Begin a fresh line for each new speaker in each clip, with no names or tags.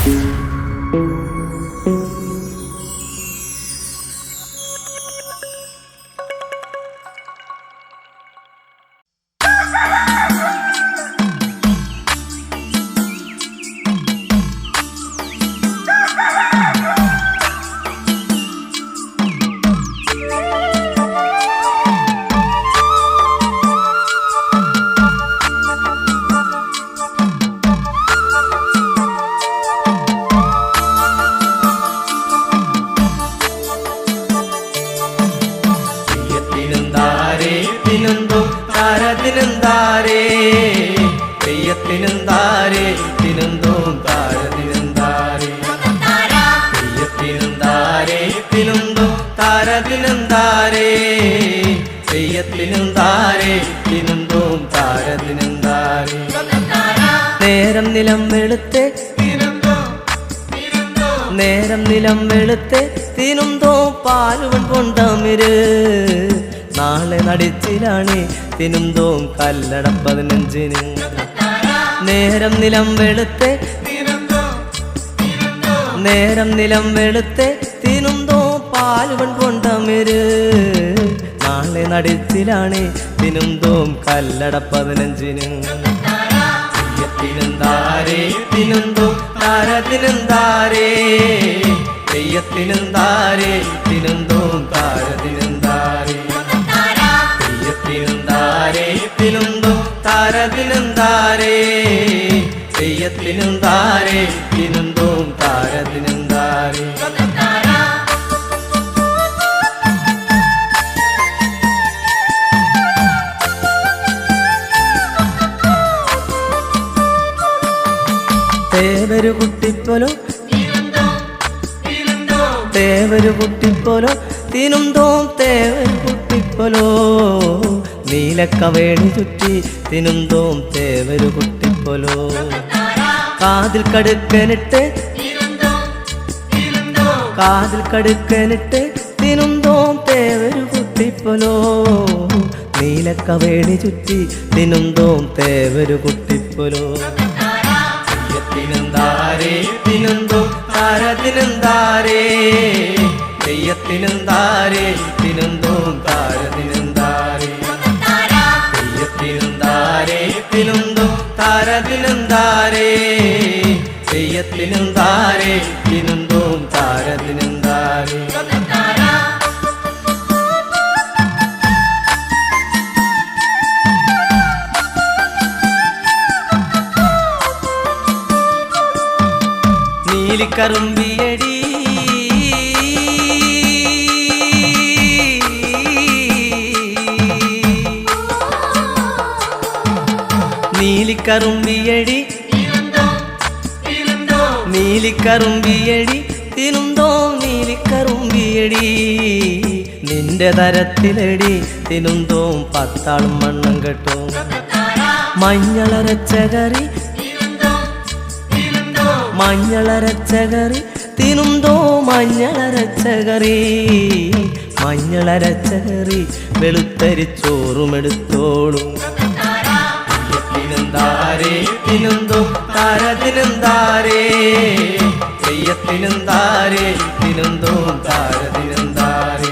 തെയ്യത്തിനെന്താരേ തിനുന്തോം താരതിനെന്താരേ തെയ്യത്തിനെന്താരേ തിനുന്തോം താരതിനെന്താരേ തെയ്യത്തിനെന്താരേ തിനുന്തോം താരതിനെന്താരേ നേരം നിലം വെളുത്തെ നേരം നിലം വെളുത്തെ തിനുന്തോ പാലുവൻ കൊണ്ടമിര് നാളെ നടിച്ചിലാണ് തിനുന്തോം കല്ലട 15-ന് നേരം നിലം വെളുത്തെ നേരം നിലം വെളുത്തെ തിനുന്തോ പാലുവൻ കൊണ്ടമിര് നാളെ നടിച്ചിലാണ് തിനുന്തോം കല്ലട 15-ന് തെയ്യത്തിനെന്താരേ തിനുന്തോം താരതിനെന്താരേ തെയ്യത്തിനെന്താരേ തിനുന്തോം താരതിനെന്താരേ തെയ്യത്തിനെന്താരേ തിനുന്തോം താരതിനെന്താരേ തെയ്യത്തിനെന്താരേ തിനുന്തോം താരതിനെന്താരേ തേവരു കുട്ടിപ്പോലോ തേവരു കുട്ടിപ്പോലോ തിനുന്തോം തേവരു കുട്ടിപ്പോലോ നീലക്കവേണി ചുറ്റി തിനുന്തോം തേവരു കുട്ടിപ്പോലോ കാതിൽ കടുക്കനിട്ട് കാതിൽ കടുക്കനിട്ട് തിനുന്തോം തേവരു കുട്ടിപ്പോലോ നീലക്കവേണി ചുറ്റി തിനുന്തോം തേവരു കുട്ടിപ്പോലോ തെയ്യത്തിനെന്താരേ തിനുന്തോം താരതിനെന്താരേ തെയ്യത്തിനെന്താരേ തിനുന്തോം താരതിനെന്താരേ തെയ്യത്തിനെന്താരേ തിനുന്തോം താരതിനെന്താരേ തെയ്യത്തിനെന്താരേ തിനുന്തോം താരതിനെന്താരേ നീലിക്കറുമ്പിയടി നീലിക്കറുമ്പിയടി നീലിക്കറുമ്പിയടി തിനുന്തോം നീലിക്കറുമ്പിയടി നിന്റെ തരത്തിലടി തിനുന്തോം 10 ആളും മണ്ണം കെട്ടും മഞ്ഞളരച്ച കറി മഞ്ഞളരച്ച കറി തിനുന്തോ മഞ്ഞളരച്ച കറി മഞ്ഞളരച്ച കറി വെളുത്തരിച്ചോറുമെടുത്തോളും തെയ്യത്തിനെന്താരേ തിനുന്തോം താരതിനെന്താരേ തെയ്യത്തിനെന്താരേ തിനുന്തോം താരതിനെന്താരേ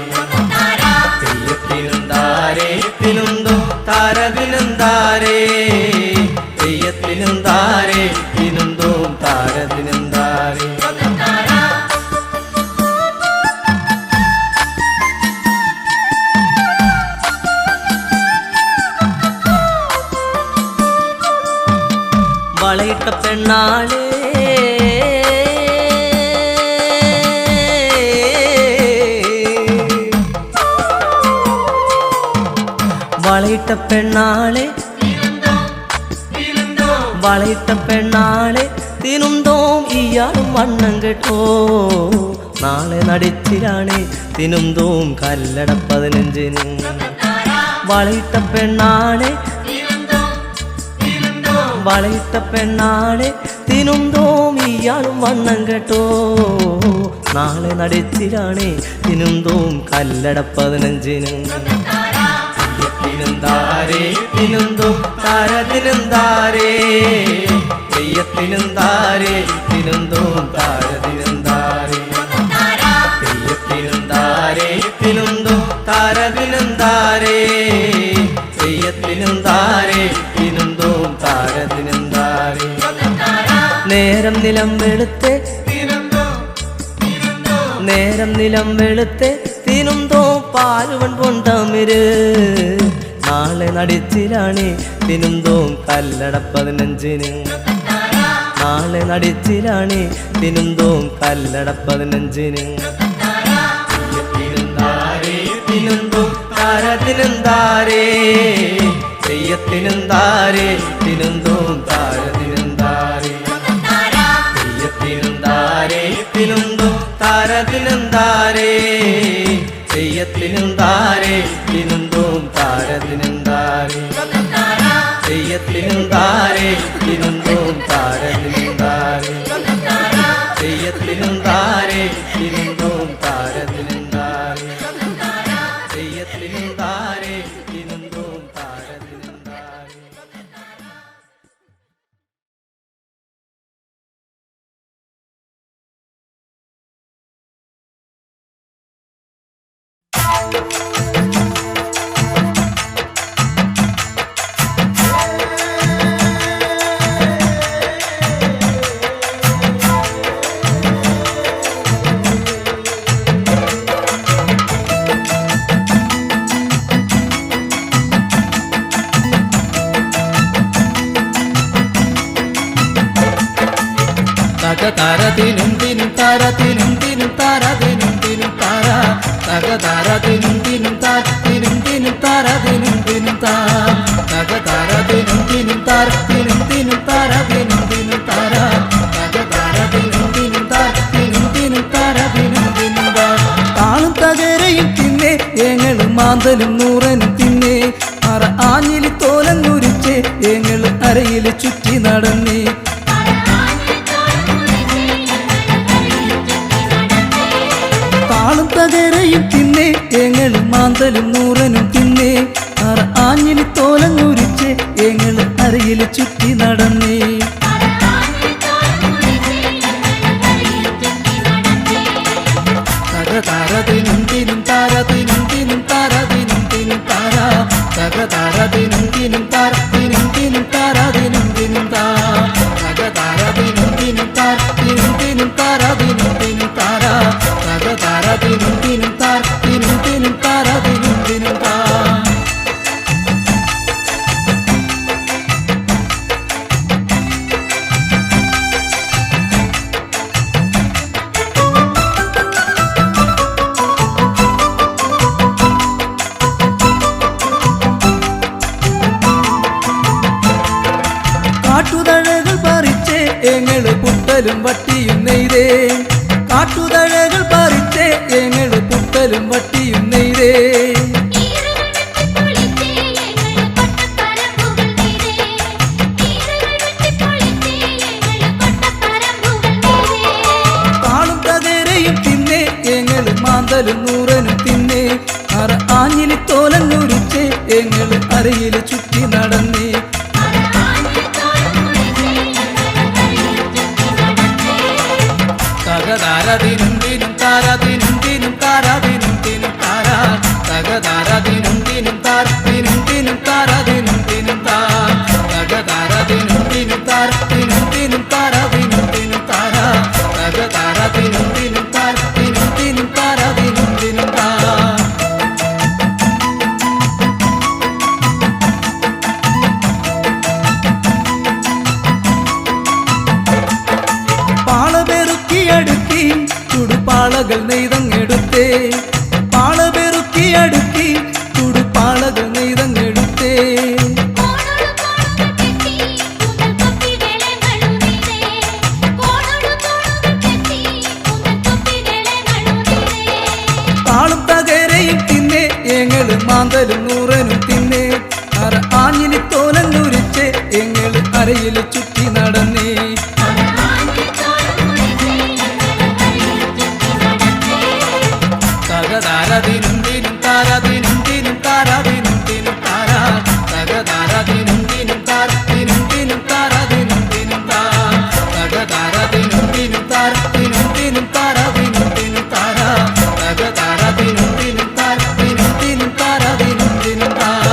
തെയ്യത്തിനെന്താരേ തിനുന്തോം താരതിനെന്താരേ തെയ്യത്തിനെന്താരേ തിനുന്തോം താരതിനെന്താരേ വളയിട്ട പെണ്ണാളേ വളയിട്ട പെണ്ണാളെ വളയിട്ട പെണ്ണാളെ തിനുന്തോം ഇയാളും വണ്ണം കേട്ടോ നാളെ നടിച്ചിലാണ് തിനുന്തോം കല്ലട 15-ന് വളയിട്ട പെണ്ണാളെ വളയിട്ട പെണ്ണാളെ തിനുന്തോം ഇയാളും വണ്ണം കേട്ടോ നാളെ നടിച്ചിലാണ് തിനുന്തോം കല്ലട 15-ന് തെയ്യത്തിനെന്താരേ തിനുന്തോം താരതിനെന്താരേ തെയ്യത്തിനെന്താരേ തിനുന്തോം താരതിനും താരേ തെയ്യത്തിനും താരേ തിനുന്തോം താരതിനും താരേ തെയ്യത്തിനും താരേ തിനുന്തോം താരതിനും താരേ നേരം നിലം വെളുത്തെ നേരം നിലം വെളുത്തെ തിനുന്തോ പാലുവൻ പൊന്തമിര് നാളെ നടിച്ചിലാണി തിനുന്തോം കല്ലട 15 നാളെ നടിച്ചിലാണി തിനുന്തോം കല്ലട 15 തിനുന്തോം താരതിനും താരേ തെയ്യത്തിനും താരേ തിനുന്തോം താരതിനും താരേ തെയ്യത്തിനും താരേ തിനുന്തോം താരതിനും താരേ തെയ്യത്തിനും താരേ തിനുന്തോം താരതിനും താരേ തെയ്യത്തിനും താരേ തിനുന്തോം താരതിനും താരേ തെയ്യത്തിനും താരേ തിനുന്തോം താരതിനും താരേ തെയ്യത്തിനും താരേ തിനുന്തോം താരതിനും താരേ
തകതാരതിനും തിനും താരതിനും തിനും താരതിനും തിനും താര തകതാരതിനും തിനും താരതിനും തിനും താരതിനും തിനും താ തകതാരതിനും തിനും താരതിനും തിനും താരതിനും തിനും താര തകതാരതിനും തിനും താരതിനും തിനും താരതിനും തിനും താ താളും തകരയും തിന്നേ ഏങ്ങളും മാന്തലും നൂറനും തിന്നേ അറ ആഞ്ഞിലി തോലങ്ങുരിച്ചേ ഏങ്ങള് അരയിൽ ചുറ്റി നടന്നേ താളും തകരയും തിന്നേ ഏങ്ങളും മാന്തലും നൂറനും തിന്നേ അറ ആഞ്ഞിലി തോലങ്ങുരിച്ച് ഏങ്ങള് അരയിൽ ചുറ്റി നടന്നേ തകതാരതിനും തിനും താരതിനും തിനും താരതിനും തിനും താര തകതാരതിനും തിനും താരതിനും തിനും താരതിനും തിനും താ തകതാരതിനും തിനും താരതിനും തിനും താരതിനും തിനും താര തകതാരതിനും തിനും താരതിനും തിനും താരതിനും തിനും താ കാട്ടുതഴകൾ പറിച്ചേ ഏങ്ങള് പുട്ടലും വട്ടിയും നെയ്തേ കാട്ടുതഴകൾ പറിച്ചേ ഏങ്ങള് പുട്ടലും വട്ടിയും നെയ്തേ താളും തകരയും തിന്നേ ഏങ്ങള് മാന്തലും നൂറനും തിന്നേ അറ ആഞ്ഞിലി തോലങ്ങുരിച്ചേ ഏങ്ങള് അരയിൽ ചുറ്റി നടന്നേ തകതാരതിനും തിനും താരതിനും തിനും താരതിനും തിനും താര തകതാരതിനും തിനും താരതിനും തിനും താരതിനും തിനും താ തകതാരതിനും തിനും താരതിനും തിനും താരതിനും തിനും താര തകതാരതിനും തിനും താരതിനും തിനും താരതിനും തിനും താ പാളപെറുക്കിയടുക്കി ചുടുപാളകൾ നെയ്തങ്ങെടുത്തേ പാളപെറുക്കിയടുക്കി ചുടുപാളകൾ നെയ്തങ്ങെടുത്തേ താളും തകരയും തിന്നേ ഏങ്ങള് മാന്തലും നൂറനും തിന്നേ അറ ആഞ്ഞിലി തോലങ്ങുരിച്ചേ ഏങ്ങള് അരയിൽ ചുറ്റി നടന്നേ തകതാരതിനും തിനും താരതിനും തിനും താരതിനും തിനും താര തകതാരതിനും തിനും താരതിനും തിനും താരതിനും തിനും താ തകതാരതിനും താര ദിനും ദിനും താര ദിനും ദിനും താര തക താര ദിനും ദിനും താര ദിനും ദിനും താര ദിനും ദിനും താര.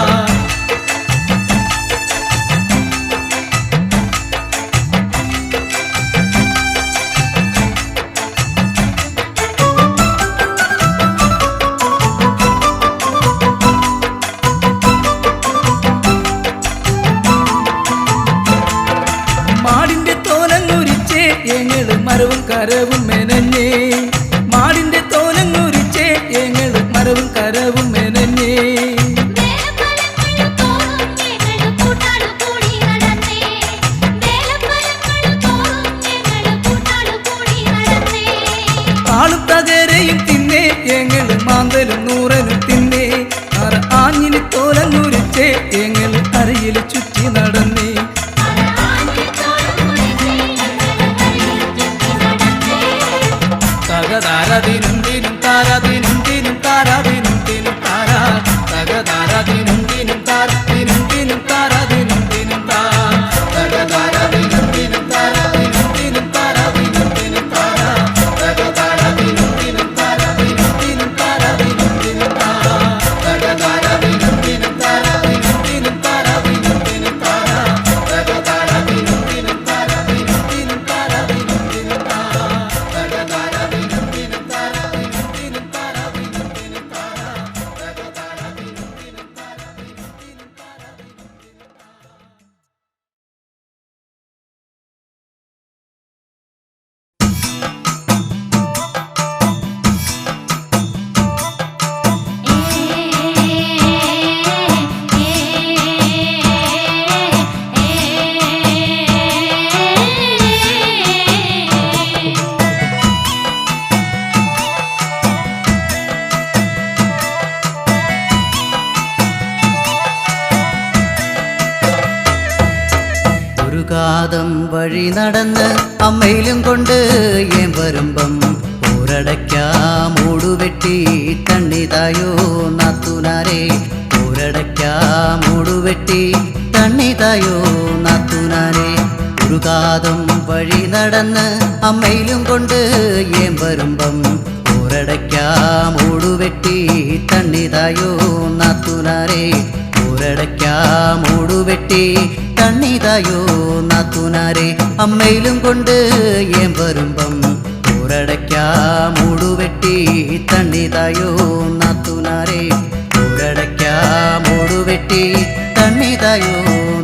മാടിന്റെ തോലങ്ങുരിച്ചേ ഞങ്ങള് മരവും കരവും മെനഞ്ഞേ മാടിന്റെ തോലങ്ങുരിച്ചേ ഞങ്ങള് മരവും കരവും മെനഞ്ഞേ ആളും തകരയും തിന്നേ ഞങ്ങള് മാന്തലും നൂറനും തിന്നേ അറ ആഞ്ഞിന് തോലങ്ങുരിച്ചേ ഞങ്ങള് അരയില് ചുറ്റി നടന്നേ തക ദിനും ദിനും താര ദിനും ദിനും താര ദിനും ദിനും താര തക താര ദിനും ദിനും താര ദിനും ദിനും താര ദിനും ദിനും താര തക താര ദിനും ദിനും താര ദിനും ദിനും താര ദിനും ദിനും താര തക താര ദിനും ദിനും താര ദിനും ദിനും താര ദിനും ദിനും താര തക താര ദിനും ദിനും താര ദിനും ദിനും താര ദിനും ദിനും താര തക താര ദിനും ദിനും താര ദിനും ദിനും താര ദിനും ദിനും താര തക താര ദിനും ദിനും താര ദിനും ദിനും താര ദിനും ദിനും താര തക താര ദിനും ദിനും താര ദിനും ദിനും താര ദിനും ദിനും താര.
ഒരു കാതം വഴി നടന്ന് അമ്മയിലും കൊണ്ട് ഏൻ വരുമ്പം ഒരടയ്ക്കാ മൂടുവെട്ടി തണ്ണിതായോ നാത്തുനാരെ ഒരടയ്ക്കാ മൂടുവെട്ടി തണ്ണിതായോ നാത്തുനാരെ ഒരു കാതം വഴി നടന്ന് അമ്മയിലും കൊണ്ട് ഏൻ വരുമ്പം ഒരടയ്ക്കാ മൂടുവെട്ടി തണ്ണിതായോ നാത്തുനാരെ ഒരടയ്ക്കാ മൂടുവെട്ടി തണ്ണിതായോ നാത്തുനാരെ അമ്മയിലും കൊണ്ട് ഏൻ വരുമ്പം ഒരടയ്ക്കാ മൂടുവെട്ടി തണ്ണിതായോ നാത്തുനാരെ ഒരടയ്ക്കാ മൂടുവെട്ടി തണ്ണിതായോ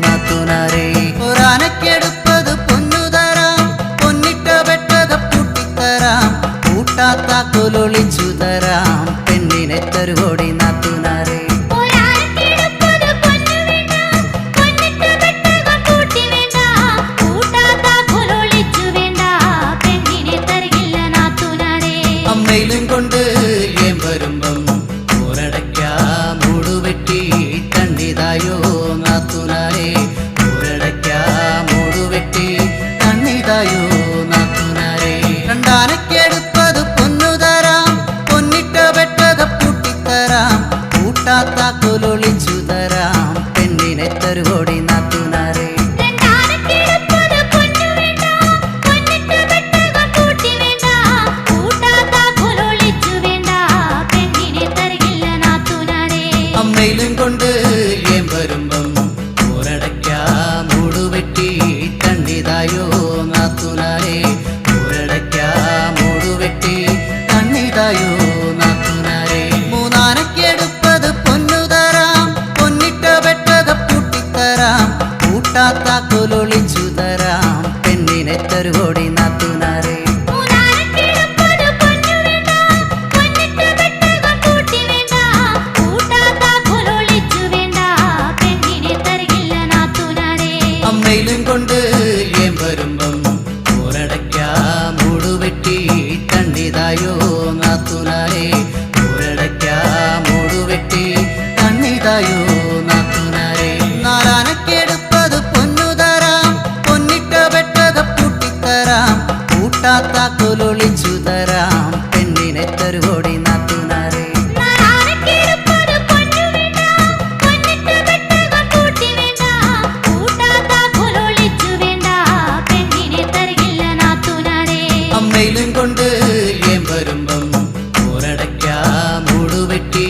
നാത്തുനാരെ ഒരാനക്കെടുപ്പത് പൊന്നുതരാം പൊന്നിട്ട വെട്ടക പൂട്ടിത്തരാം കൂട്ടാത്ത കൊലൊളിച്ചു തരാം പെണ്ണിനെ തരുവോടി നാത്തുനാരെ അമ്മയിലും കൊണ്ട് ഏൻ വരുമ്പം ഒരടയ്ക്കാ മൂടുവെട്ടി തണ്ണിതായോ നാത്തുനാരെ ഒരടയ്ക്കാ മൂടുവെട്ടി തണ്ണിതായോ നാത്തുനാരെ രണ്ടാനക്കെടുപ്പത് പൊന്നുതരാം പൊന്നിട്ട വെട്ടക പൂട്ടിത്തരാം കൂട്ടാത്ത കൊലൊളിച്ചു തരാം പെണ്ണിനെ തരുവോടി നാത്തുനാരെ അമ്മയിലും കൊണ്ട് ഏൻ വരുമ്പം ഒരടയ്ക്കാ മൂടുവെട്ടി തണ്ണിതായോ നാത്തുനാരെ ഒരടയ്ക്കാ മൂടുവെട്ടി തണ്ണിതായോ നാത്തുനാരെ മൂന്നാനക്കെടുപ്പത് പൊന്നുതരാം പൊന്നിട്ട വെട്ടക പൂട്ടിത്തരാം കൂട്ടാത്ത കൊലൊളിച്ചു തരാം പെണ്ണിനെ തരുവോടി നാത്തുനാരെ അമ്മയിലും കൊണ്ട് ഏൻ വരുമ്പം ഒരടയ്ക്കാ മൂടുവെട്ടി തണ്ണിതായോ നാത്തുനാരെ ഒരടയ്ക്കാ മൂടുവെട്ടി തണ്ണിതായോ നാത്തുനാരെ നാലാനക്കെടുപ്പത് പൊന്നുതരാം പൊന്നിട്ട വെട്ടക പൂട്ടിത്തരാം കൂട്ടാത്ത കൊലൊളിച്ചു തരാം പെണ്ണിനെ തരുവോടി നാത്തുനാരെ അമ്മയിലും കൊണ്ട് ഏം വരുമ്പം ഊരടയ്ക്കാ മൂടുവെട്ടി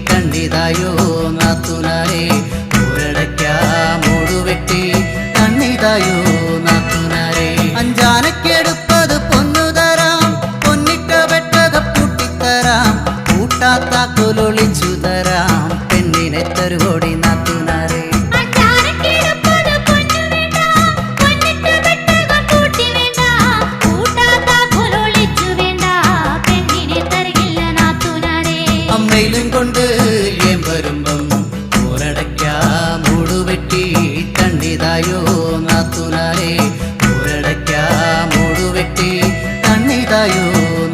കണ്ണിതായോ നാത്തുനാരെ ഊരടയ്ക്കാ മൂടുവെട്ടി കണ്ണിതായോ നാത്തുനാരെ അഞ്ചാനക്കെടുപ്പത് പൊന്നു തരാം പൊന്നിട്ട വെട്ടക പൂട്ടിത്തരാം കൂട്ടാത്താക്കൊലൊളിച്ചു തരാം പെണ്ണിനെ തരുവോടി നാത്തുനാരെ അമ്മയിലും കൊണ്ട് ഏം വരുമ്പം ഊരടയ്ക്കാ മൂടുവെട്ടി കണ്ണിതായോ നാത്തുനാരെ ഊരടയ്ക്കാ മൂടുവെട്ടി കണ്ണിതായോ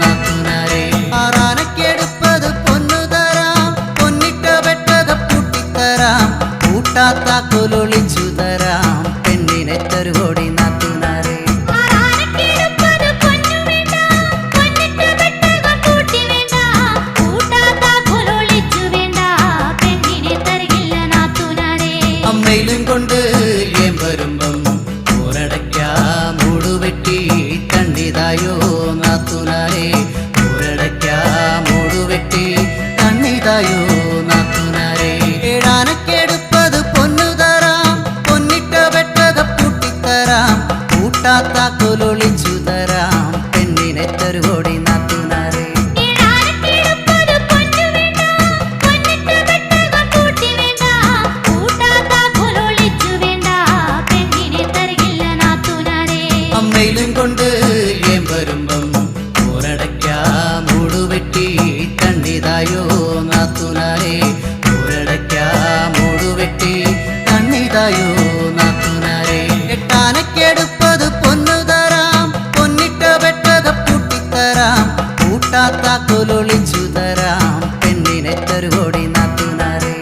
നാത്തുനാരെ ആറാനക്കെടുപ്പത് പൊന്നു തരാം പൊന്നിട്ട വെട്ടക പൂട്ടിത്തരാം കൂട്ടാത്താക്കൊലൊളിച്ചു തരാം പെണ്ണിനെ തരുവോടി നാത്തുനാരെ അമ്മയിലും കൊണ്ട് ഏം വരുമ്പം ഊരടയ്ക്കാ മൂടുവെട്ടി കണ്ണിതായോ നാത്തുനാരെ ഊരടയ്ക്കാ മൂടുവെട്ടി കണ്ണിതായോ നാത്തുനാരെ ഏഴാനക്കെടുപ്പത് പൊന്നു തരാം പൊന്നിട്ട വെട്ടക പൂട്ടിത്തരാം കൂട്ടാത്താക്കൊലൊളിച്ചു തരാം പെണ്ണിനെ തരുവോടി നാത്തുനാരെ അമ്മയിലും കൊണ്ട് ഏം വരുമ്പം ഊരടയ്ക്കാ മൂടുവെട്ടി കണ്ണിതായോ നാത്തുനാരെ ഊരടയ്ക്കാ മൂടുവെട്ടി കണ്ണിതായോ നാത്തുനാരെ എട്ടാനക്കെടുപ്പത് പൊന്നു തരാം പൊന്നിട്ട വെട്ടക പൂട്ടിത്തരാം കൂട്ടാത്താക്കൊലൊളിച്ചു തരാം പെണ്ണിനെ തരുവോടി നാത്തുനാരെ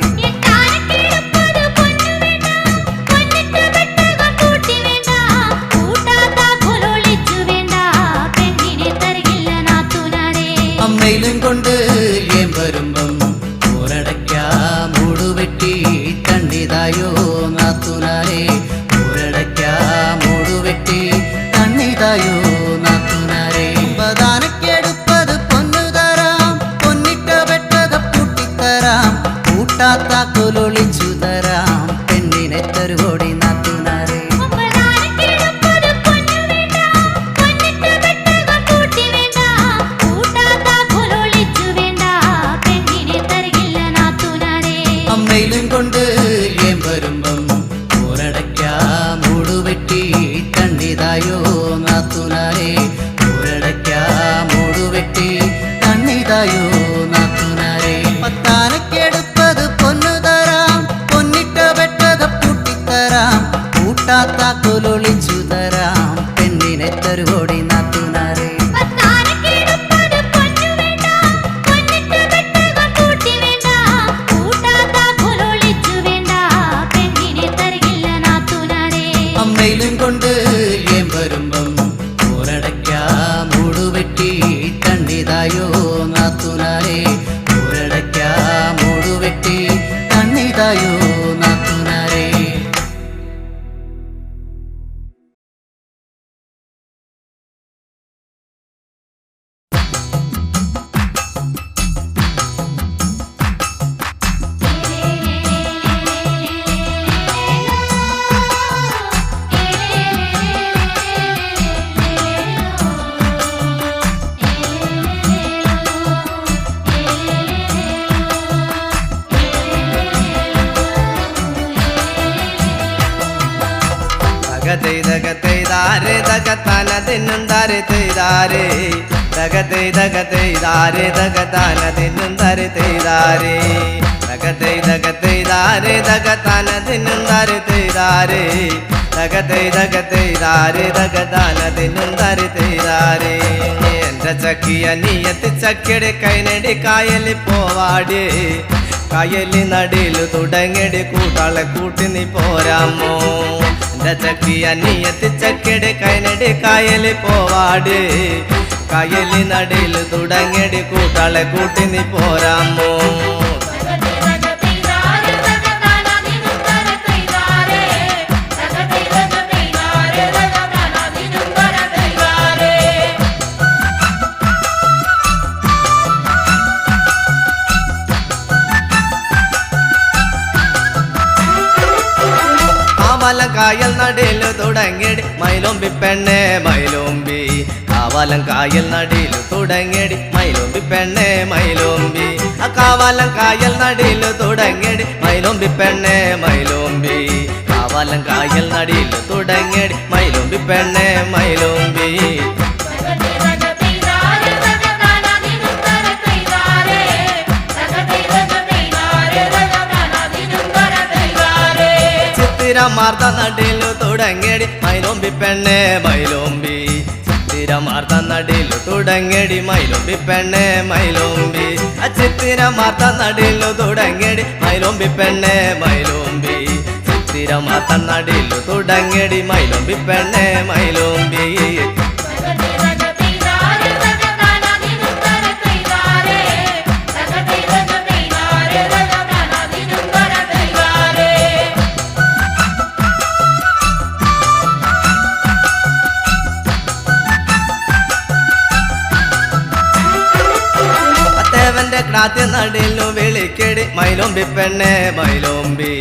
അമ്മയിലും കൊണ്ട് ഏം വരുമ്പം ഊരടയ്ക്കാ മൂടുവെട്ടി കണ്ണിതായോ നാത്തുനാരെ ഊരടയ്ക്കാ മൂടുവെട്ടി കണ്ണിതായോ നാത്തുനാരെ ഒമ്പതാനക്കെടുപ്പത് പൊന്നു തരാം പൊന്നിട്ട വെട്ടക പൂട്ടിത്തരാം കൂട്ടാത്താക്കൊലൊളിച്ചു തരാം പെണ്ണിനെ തരുവോടി നാത്തുനാരെ അമ്മയിലും കൊണ്ട് ഏം വരുമ്പം ഊരടയ്ക്കാ മൂടുവെട്ടി കണ്ണിതായോ നാത്തുനാരെ ഊരടയ്ക്കാ മൂടുവെട്ടി കണ്ണിതായോ നാത്തുനാരെ പത്താനക്കെടുപ്പത് പൊന്നു തരാം പൊന്നിട്ട വെട്ടക പൂട്ടിത്തരാം കൂട്ടാത്താക്കൊലൊളിച്ചു തരാം പെണ്ണിനെ തരുവോടി നാത്തുനാരെ അമ്മയിലും കൊണ്ട് ഏം വരുമ്പം ഊരടയ്ക്കാ മൂടുവെട്ടി കണ്ണിതായോ നാത്തുനാരെ ഊരടയ്ക്കാ മൂടുവെട്ടി കണ്ണിതായോ നാത്തുനാരെ
ദഗതൈ ദഗതാന ദിന്നും ദാരെ തൈദാരേ ദഗതൈ ദഗതാന ദിന്നും ദാരെ തൈദാരേ ദഗതൈ ദഗതാന ദിന്നും ദാരെ തൈദാരേ ദഗതൈ ദഗതാന ദിന്നും ദാരെ തൈദാരേ എന്റെ ചക്കിയ നീയത്തി ചക്കിയുടെ കൈനടി കായലി പോവാടേ കായലി നടിയില് തുടങ്ങടി കൂട്ടാളെ കൂട്ടി നീ പോരാമോ എന്റെ ചക്കിയ നീയത്തി ചക്കിയുടെ കൈനടി കായലി പോവാടേ കായലി നടിയില് തുടങ്ങടി കൂട്ടാളെ കൂട്ടി നീ പോരാമോ കാവാലം കായൽ നടയില് തുടങ്ങിയടി മൈലോമ്പി പെണ്ണെ മൈലോമ്പി കാവാലം കായൽ നടയില് തുടങ്ങിയടി മൈലോമ്പി പെണ്ണെ മൈലോമ്പി കാവാലം കായൽ നടയില് തുടങ്ങിയടി മൈലോമ്പി പെണ്ണെ മൈലോമ്പി കാവാലം കായൽ നടയില് തുടങ്ങിയടി മൈലോമ്പി പെണ്ണെ മൈലോമ്പി ചിത്തിരമാർത്ത നടയില് തുടങ്ങിയടി മൈലോമ്പി പെണ്ണെ മൈലോമ്പി ചിത്തിരമാർത്ത നടയില് തുടങ്ങിയടി മൈലോമ്പി പെണ്ണെ മൈലോമ്പി ചിത്തിരമാർത്ത നടയില് തുടങ്ങിയടി മൈലോമ്പി പെണ്ണെ മൈലോമ്പി ചിത്തിരമാർത്ത നടയില് തുടങ്ങിയടി മൈലോമ്പി പെണ്ണെ മൈലോമ്പി തേവന്റെ ക്രാത്യ നടയിലു വിളിക്കടി മൈലോമ്പി പെണ്ണെ മൈലോമ്പി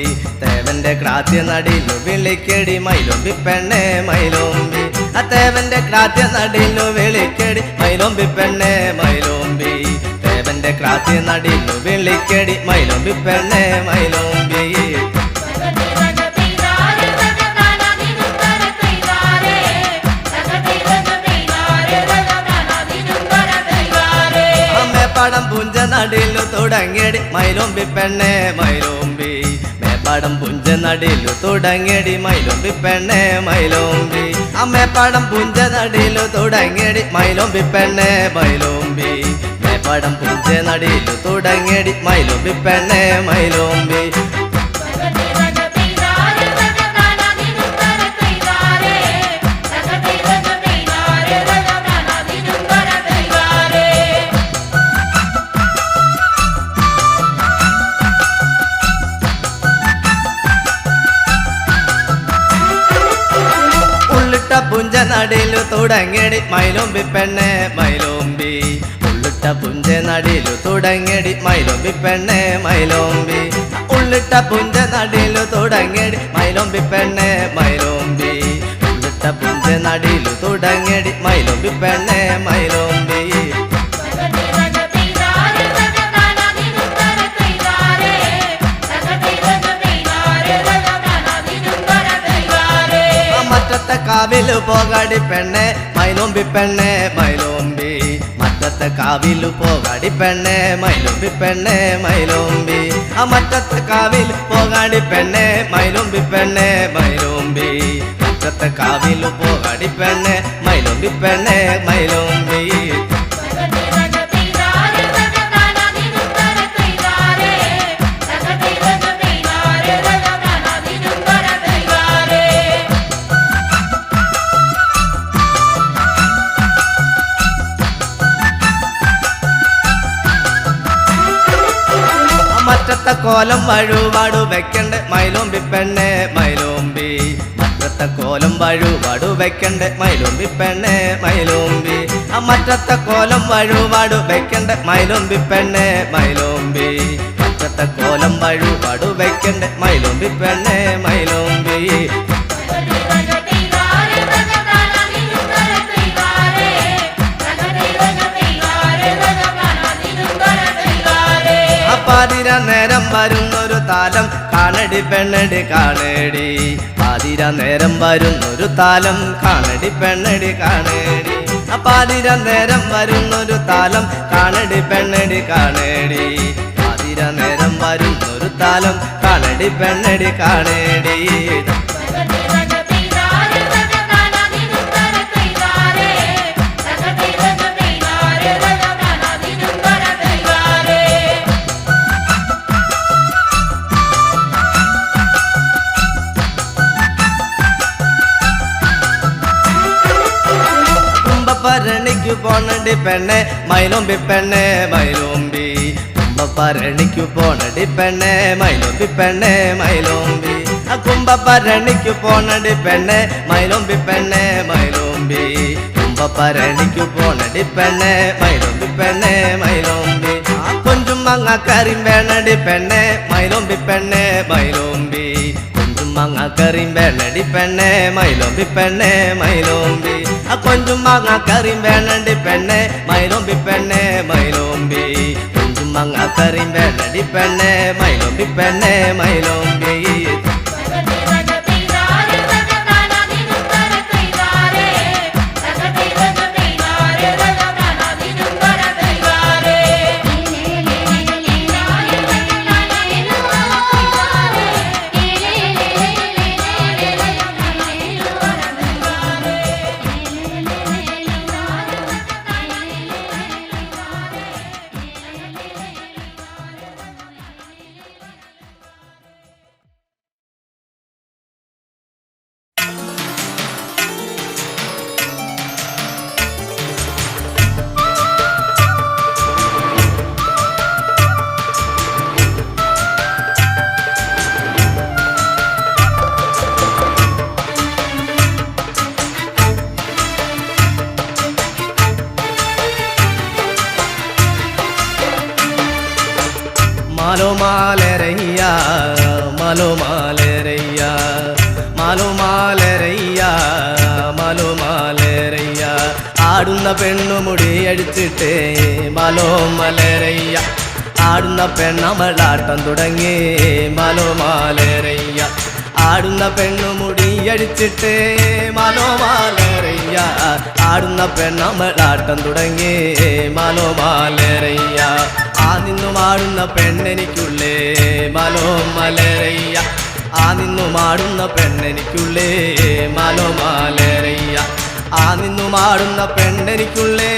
തേവന്റെ ക്രാത്യ നടയിലു വിളിക്കടി മൈലോമ്പി പെണ്ണെ മൈലോമ്പി തേവന്റെ ക്രാത്യ നടയിലു വിളിക്കടി മൈലോമ്പി പെണ്ണെ മൈലോമ്പി തേവന്റെ ക്രാത്യ നടയിലു വിളിക്കടി മൈലോമ്പി പെണ്ണെ മൈലോമ്പി മേപ്പാടം പുഞ്ച നടയിലു തുടങ്ങിയടി മൈലോമ്പി പെണ്ണെ മൈലോമ്പി മേപ്പാടം പുഞ്ച നടയിലു തുടങ്ങിയടി മൈലോമ്പി പെണ്ണെ മൈലോമ്പി മേപ്പാടം പുഞ്ച നടയിലു തുടങ്ങിയടി മൈലോമ്പി പെണ്ണെ മൈലോമ്പി മേപ്പാടം പുഞ്ച നടയിലു തുടങ്ങിയടി മൈലോമ്പി പെണ്ണെ മൈലോമ്പി പുഞ്ച നടയിലു തുടങ്ങിയടി മൈലോമ്പി പെണ്ണെ മൈലോമ്പി ഉള്ളിട്ട പുഞ്ച നടയിലു തുടങ്ങിയടി മൈലോമ്പി പെണ്ണെ മൈലോമ്പി ഉള്ളിട്ട പുഞ്ച നടയിലു തുടങ്ങിയടി മൈലോമ്പി പെണ്ണെ മൈലോമ്പി ഉള്ളിട്ട പുഞ്ച നടയിലു തുടങ്ങിയടി മൈലോമ്പി പെണ്ണെ മൈലോമ്പി മറ്റത്തെ കാവിലു പോകാടി പെണ്ണെ മൈലോമ്പി പെണ്ണെ മൈലോമ്പി മറ്റത്തെ കാവിലു പോകാടി പെണ്ണെ മൈലോമ്പി പെണ്ണെ മൈലോമ്പി മറ്റത്തെ കാവിൽ പോകാടി പെണ്ണെ മൈലോമ്പി പെണ്ണെ മൈലോമ്പി മറ്റത്തെ കാവിലു പോകാടി പെണ്ണെ മൈലോമ്പി പെണ്ണെ മൈലോമ്പി മറ്റത്തെ കോലം വഴുവാടു വെക്കണ്ട മൈലോമ്പി പെണ്ണെ മൈലോമ്പി മറ്റത്തെ കോലം വഴുവാടു വെക്കണ്ട മൈലോമ്പി പെണ്ണെ മൈലോമ്പി മറ്റത്തെ കോലം വഴുവാടു വെക്കണ്ട മൈലോമ്പി പെണ്ണെ മൈലോമ്പി മറ്റത്തെ കോലം വഴുവാടു വെക്കണ്ട മൈലോമ്പി പെണ്ണെ മൈലോമ്പി പാതിര നേരം വരുന്നൊരു താലം കാണടി പെണ്ണടി കാണേടി പാതിര നേരം വരുന്നൊരു താലം കാണടി പെണ്ണടി കാണേടി പാതിര നേരം വരുന്നൊരു താലം കാണടി പെണ്ണടി കാണേടി പാതിര നേരം വരുന്നൊരു താലം കാണടി പെണ്ണടി കാണേടി പരണിക്കു പോണടി പെണ്ണെ മൈലോമ്പി പെണ്ണെ മൈലോമ്പി കുംഭപ്പരണിക്കു പോണടി പെണ്ണെ മൈലോമ്പി പെണ്ണെ മൈലോമ്പി കുംഭപ്പരണിക്കു പോണടി പെണ്ണെ മൈലോമ്പി പെണ്ണെ മൈലോമ്പി കുംഭപ്പരണിക്കു പോണടി പെണ്ണെ മൈലോമ്പി പെണ്ണെ മൈലോമ്പി കൊഞ്ചും മങ്ങക്കറിയും വേണടി പെണ്ണെ മൈലോമ്പി പെണ്ണെ മൈലോമ്പി കൊഞ്ചും മാങ്ങാക്കറിയും വേണടി പെണ്ണെ മൈലോമ്പി പെണ്ണെ മൈലോമ്പി കൊഞ്ചും മാങ്ങാക്കറിയും വേണടി പെണ്ണെ മൈലോമ്പി പെണ്ണെ മൈലോമ്പി കൊഞ്ചും മാങ്ങാക്കറിയും വേണടി പെണ്ണെ മൈലോമ്പി പെണ്ണെ മൈലോമ്പി മാലോ മാലരയ്യ മാലോ മാലരയ്യ മാലോ മാലരയ്യ മാലോ മാലരയ്യ ആടുന്ന പെണ്ണുമുടി അടിച്ചിട്ടേ മാലോ മലരയ്യ ആടുന്ന പെണ്ണമളാട്ടം തുടങ്ങി മാലോ മാലരയ്യ ആടുന്ന പെണ്ണുമുടി അടിച്ചിട്ടേ മാലോ മാലരയ്യ ആടുന്ന പെണ്ണമളാട്ടം തുടങ്ങി മാലോ മാലരയ്യ ആ നിന്നു മാടുന്ന പെണ്ണെനിക്കുള്ളേ മാലോ മലരയ്യ ആ നിന്നു മാടുന്ന പെണ്ണെനിക്കുള്ളേ മാലോ മാലരയ്യ ആ നിന്നു മാടുന്ന പെണ്ണെനിക്കുള്ളേ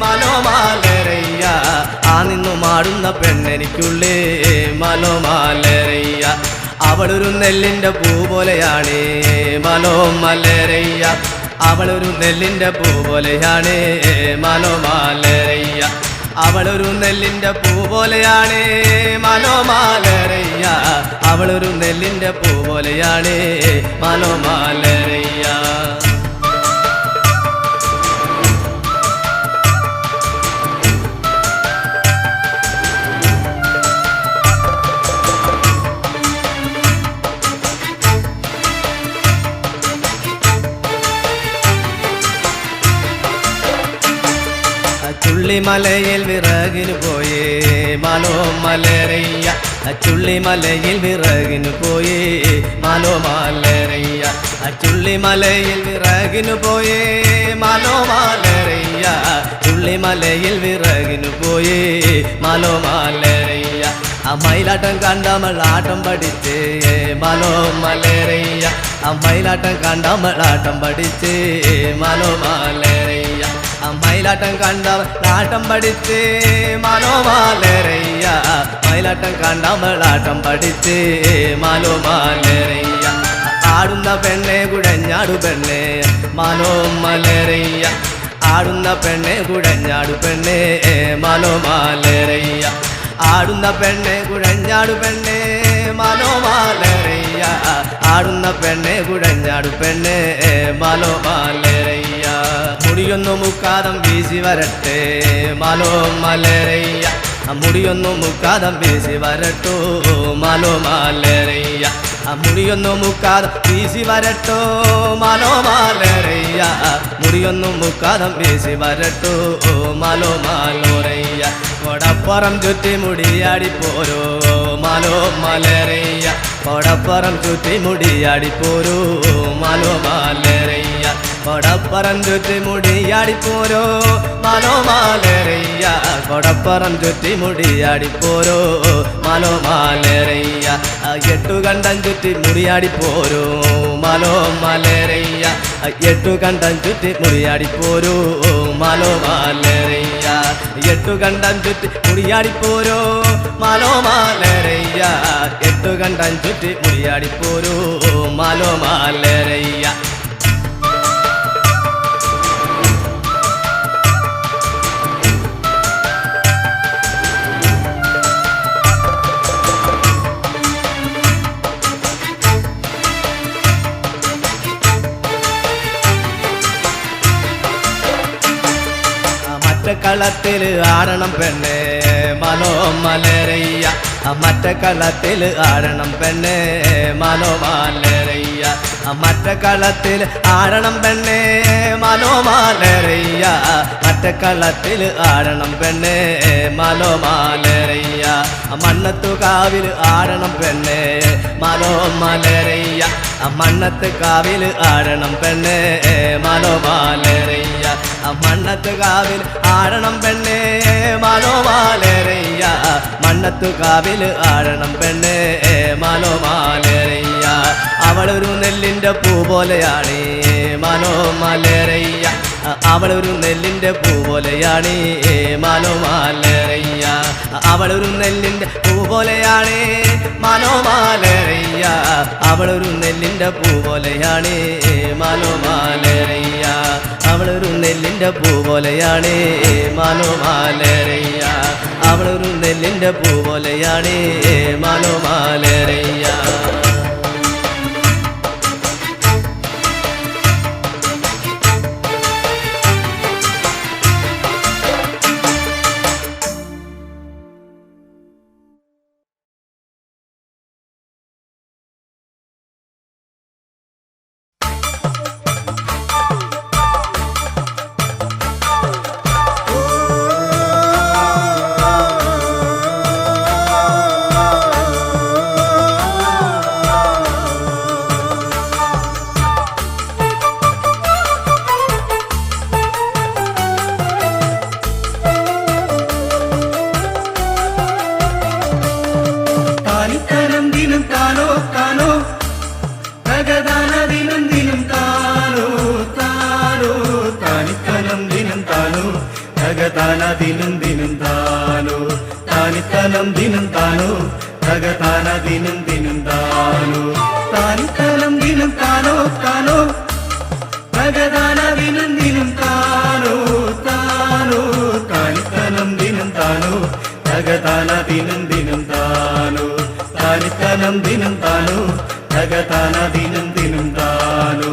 മാലോ മാലരയ്യ ആ നിന്നു മാടുന്ന പെണ്ണെനിക്കുള്ളേ മാലോ മാലരയ്യ അവളൊരു നെല്ലിൻ്റെ പൂ പോലെയാണ് മാലോ മലരയ്യ അവളൊരു നെല്ലിൻ്റെ പൂ പോലെയാണ് മാലോ മാലരയ്യ അവളൊരു നെല്ലിൻ്റെ പൂ പോലെയാണ് മാലോ മാലരയ്യ അവളൊരു നെല്ലിൻ്റെ പൂ പോലെയാണ് മാലോ മാലരയ്യ ചുള്ളിമലയിൽ വിറകിന് പോയേ മാലോ മലരയ്യ ചുള്ളിമലയിൽ വിറകിന് പോയേ മാലോ മാലരയ്യ ചുള്ളിമലയിൽ വിറകിന് പോയേ മാലോ മാലരയ്യ ചുള്ളിമലയിൽ വിറകിന് പോയേ മാലോ മാലരയ്യ മയിലാട്ടം കണ്ടമളാട്ടം പഠിച്ചേ മാലോ മലരയ്യ മയിലാട്ടം കണ്ടമളാട്ടം പഠിച്ചേ മാലോ മാലരയ്യ മയിലാട്ടം കണ്ടമളാട്ടം പഠിച്ചേ മാലോ മാലരയ്യ മയിലാട്ടം കണ്ടമളാട്ടം പഠിച്ചേ മാലോ മാലരയ്യ ആടുന്ന പെണ്ണെ കുഴഞ്ഞാടു പെണ്ണെ മാലോ മലരയ്യ ആടുന്ന പെണ്ണെ കുഴഞ്ഞാടു പെണ്ണെ മാലോ മാലരയ്യ ആടുന്ന പെണ്ണെ കുഴഞ്ഞാടു പെണ്ണെ മാലോ മാലരയ്യ ആടുന്ന പെണ്ണെ കുഴഞ്ഞാടു പെണ്ണെ മാലോ മാലരയ്യ മുടിയൊന്നു മുക്കാതം വീശി വരട്ടെ മാലോ മലരയ്യ മുടിയൊന്നു മുക്കാതം വീശി വരട്ടോ മാലോ മാലരയ്യ മുടിയൊന്നു മുക്കാതം വീശി വരട്ടോ മാലോ മാലരയ്യ മുടിയൊന്നു മുക്കാതം വീശി വരട്ടോ മാലോ മാലോരയ്യ കൊടപ്പുറം ചുറ്റി മുടിയാടിപ്പോരോ മാലോ മലരയ്യ കൊടപ്പുറം ചുറ്റി മുടിയാടിപ്പോരോ മാലോ മാലരയ്യ കൊടപ്പുറം ചുറ്റി മുടിയാടിപ്പോരോ മാലോ മാലരയ്യ കൊടപ്പുറം ചുറ്റി മുടിയാടിപ്പോരോ മാലോ മാലരയ്യ എട്ടുകണ്ടം ചുറ്റി മുടിയാടിപ്പോരോ മാലോ മലരയ്യ എട്ടുകണ്ടം ചുറ്റി മുടിയാടിപ്പോരോ മാലോ മാലരയ്യ എട്ടുകണ്ടം ചുറ്റി മുടിയാടിപ്പോരോ മാലോ മാലരയ്യ എട്ടുകണ്ടം ചുറ്റി മുടിയാടിപ്പോരോ മാലോ മാലരയ്യ മറ്റക്കളത്തിൽ ആടണം പെണ്ണേ മനോ മലരയ്യ മറ്റക്കളത്തിൽ ആടണം പെണ്ണേ മനോ മലരയ്യ മറ്റക്കളത്തിൽ ആടണം പെണ്ണേ മനോ മലരയ്യ മറ്റക്കളത്തിൽ ആടണം പെണ്ണേ മനോ മലരയ്യ മണ്ണത്തു കാവിൽ ആടണം പെണ്ണേ മനോ മലരയ്യ മണ്ണത്ത് കാവിൽ ആടണം പെണ്ണേ മനോ മലരയ്യ മണ്ണത്ത് കാവിൽ ആടണം പെണ്ണേ മനോ മലരയ്യ മണ്ണത്തു കാവിൽ ആടണം പെണ്ണേ മനോ മലരയ്യ അവളൊരു നെല്ലിൻ്റെ പൂ പോലെയാണ് മനോ മലരയ്യ അവളൊരു നെല്ലിൻ്റെ പൂ പോലെയാണ് മനോ മലരയ്യ അവളൊരു നെല്ലിൻ്റെ പൂ പോലെയാണ് മനോ മലരയ്യ അവളൊരു നെല്ലിൻ്റെ പൂ പോലെയാണ് മനോ മലരയ്യ അവളൊരു നെല്ലിൻ്റെ പൂ പോലെയാണ് മനോ മലരയ്യ അവളൊരു നെല്ലിൻ്റെ പൂ പോലെയാണ് മനോ മലരയ്യ
ദിനം ദിനം താനോ താനിത്തനം ദിനം താനോ തകതാന ദിനം ദിനം താനോ താനിത്തനം ദിനം താനോ താനോ തകതാന ദിനം ദിനം താനോ താനോ താനിത്തനം ദിനം താനോ തകതാന ദിനം ദിനം താനോ താനിത്തനം ദിനം താനോ തകതാന ദിനം ദിനം താനോ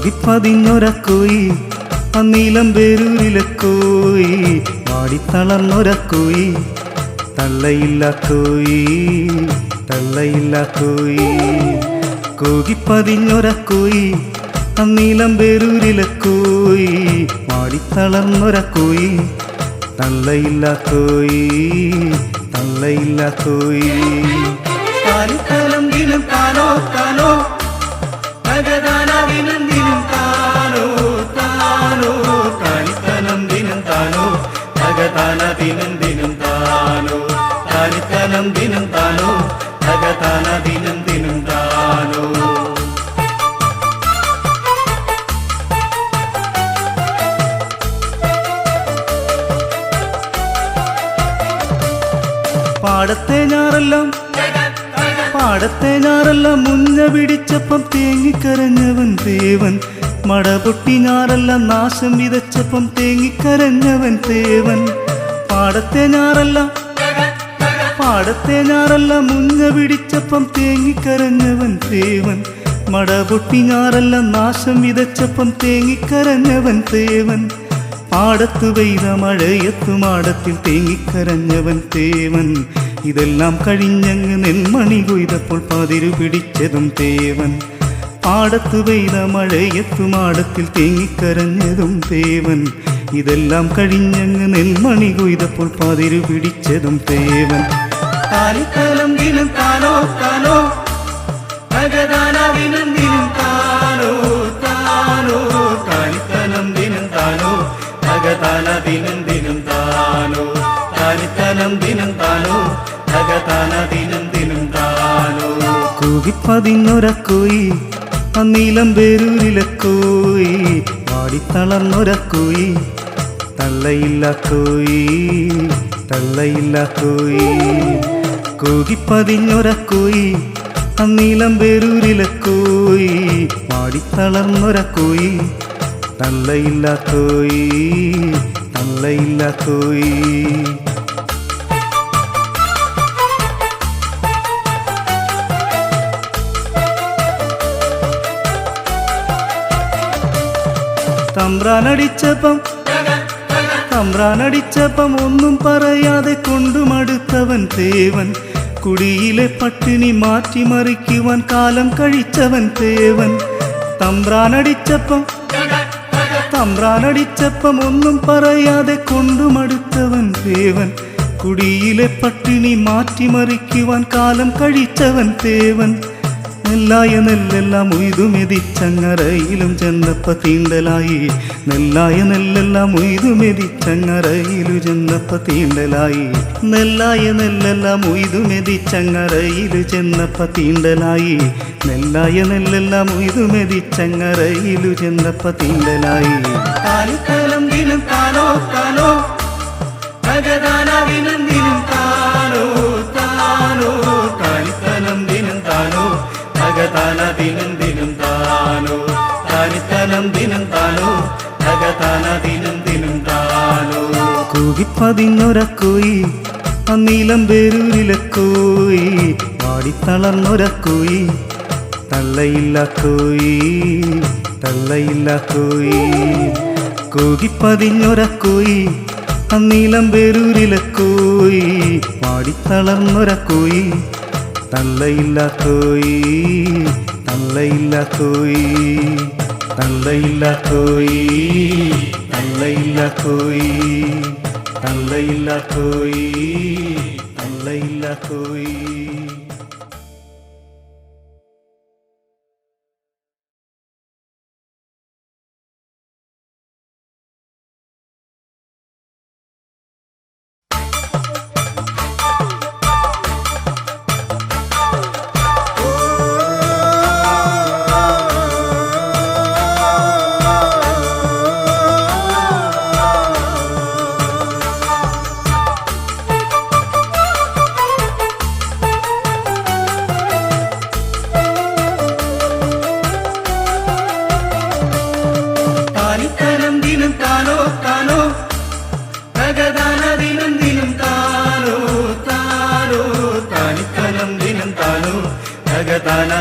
കൂകിപ്പതിഞ്ഞൊരക്കോയി അന്നീലം പേരൂരിലെ കോയി വാടിത്തളർന്നൊരക്കോയി തള്ളയില്ല കോയി തള്ളയില്ല കോയി കൂകിപ്പതിഞ്ഞൊരക്കോയി അന്നീലം പേരൂരിലെ കോയി വാടിത്തളർന്നൊരക്കോയി തള്ളയില്ല കോയി തള്ളയില്ല കോയി
താനിത്തനം ദിനം താനോ താനോ തകതാന ദിനം ദിനം താനോ താനോ താനിത്തനം ദിനം താനോ തകതാന ദിനം ദിനം താനോ താനിത്തനം ദിനം താനോ തകതാന ദിനം ദിനം താനോ
പാടത്തെ ഞാറെല്ലാം മുഞ്ഞ പിടിച്ചപ്പം തേങ്ങിക്കരഞ്ഞവൻ ദേവൻ മടപൊട്ടി ഞാറെല്ലാം നാശം വിതച്ചപ്പം തേങ്ങിക്കരഞ്ഞവൻ ദേവൻ പാടത്തെ ഞാറെല്ലാം മുഞ്ഞ പിടിച്ചപ്പം തേങ്ങിക്കരഞ്ഞവൻ ദേവൻ മടപൊട്ടി ഞാറെല്ലാം നാശം വിതച്ചപ്പം തേങ്ങിക്കരഞ്ഞവൻ ദേവൻ പാടത്തു പെയ്ത മഴയത്തു മാടത്തിൽ തേങ്ങിക്കരഞ്ഞവൻ തേവൻ ഇതെല്ലാം കഴിഞ്ഞങ്ങ് നെൽമണി കൊയ്തപ്പോൾ പതിരു പിടിച്ചതും തേവൻ പാടത്തു പെയ്ത മഴയത്തു മാടത്തിൽ തേങ്ങിക്കരഞ്ഞതും തേവൻ ഇതെല്ലാം കഴിഞ്ഞങ്ങ് നെൽമണി കൊയ്തപ്പോൾ പതിരു പിടിച്ചതും തേവൻ
താനിത്തനം ദിനം താനോ താനോ തകതാന ദിനം ദിനം താനോ താനോ താനിത്തനം ദിനം താനോ തകതാന ദിനം ദിനം താനോ താനിത്തനം ദിനം താനോ തകതാന ദിനം ദിനം താനോ
കൂകിപ്പതിഞ്ഞൊരക്കോയി അന്നീലം പേരൂരിലെ കോയി വാടിത്തളർന്നൊരക്കോയി തള്ളയില്ല കോയി തള്ളയില്ല കോയി കൂകിപ്പതിഞ്ഞൊരക്കോയി അന്നീലം പേരൂരിലെ കോയി വാടിത്തളർന്നൊരക്കോയി തള്ളയില്ല കോയി തള്ളയില്ല കോയി തമ്പ്രാനടിച്ചപ്പം ഒന്നും പറയാതെ കൊണ്ടുമടുത്തവൻ തേവൻ കുടിയിലെ പട്ടിണി മാറ്റിമറിക്കുവാൻ കാലം കഴിച്ചവൻ തേവൻ തമ്പ്രാനടിച്ചപ്പം ഒന്നും പറയാതെ കൊണ്ടുമടുത്തവൻ തേവൻ കുടിയിലെ പട്ടിണി മാറ്റിമറിക്കുവാൻ കാലം കഴിച്ചവൻ തേവൻ നെല്ലായ നെല്ലെല്ലാം ഉയ്തുമെതിച്ചങ്ങറയിലും ചെന്നപ്പ തീണ്ടലായി നെല്ലായ നെല്ലെല്ലാം ഉയ്തുമെതിച്ചങ്ങറയിലു ചെന്നപ്പ തീണ്ടലായി നെല്ലായ നെല്ലെല്ലാം ഉയ്തുമെതിച്ചങ്ങറയിലു ചെന്നപ്പ തീണ്ടലായി നെല്ലായ നെല്ലെല്ലാം ഉയ്തുമെതിച്ചങ്ങറയിലു ചെന്നപ്പ തീണ്ടലായി
കാലിക്കലം ദിനം താനോ താനോ ഭഗദാനവിനം ദിനം താനോ താനോ കാലിക്കലം ദിനം താനോ ഭഗദാന ദിനം ദിനം താനോ കാലിക്കലം ദിനം താനോ ഭഗദാന ദിനം ദിനം താനോ
കൂകിപ്പതിഞ്ഞൊരക്കോയി അന്നീലം പേരൂരിലക്കോയി വാടിത്തളർന്നൊരക്കോയി തള്ളയില്ല കോയി കൂകിപ്പതിഞ്ഞൊരക്കോയി അന്നീലം പേരൂരിലക്കോയി വാടിത്തളർന്നൊരക്കോയി തള്ളയില്ല കോയി തള്ളയില്ല കോയി തള്ളയില്ല കോയി തള്ളയില്ല കോയി തള്ളയില്ല കോയി തള്ളയില്ല കോയി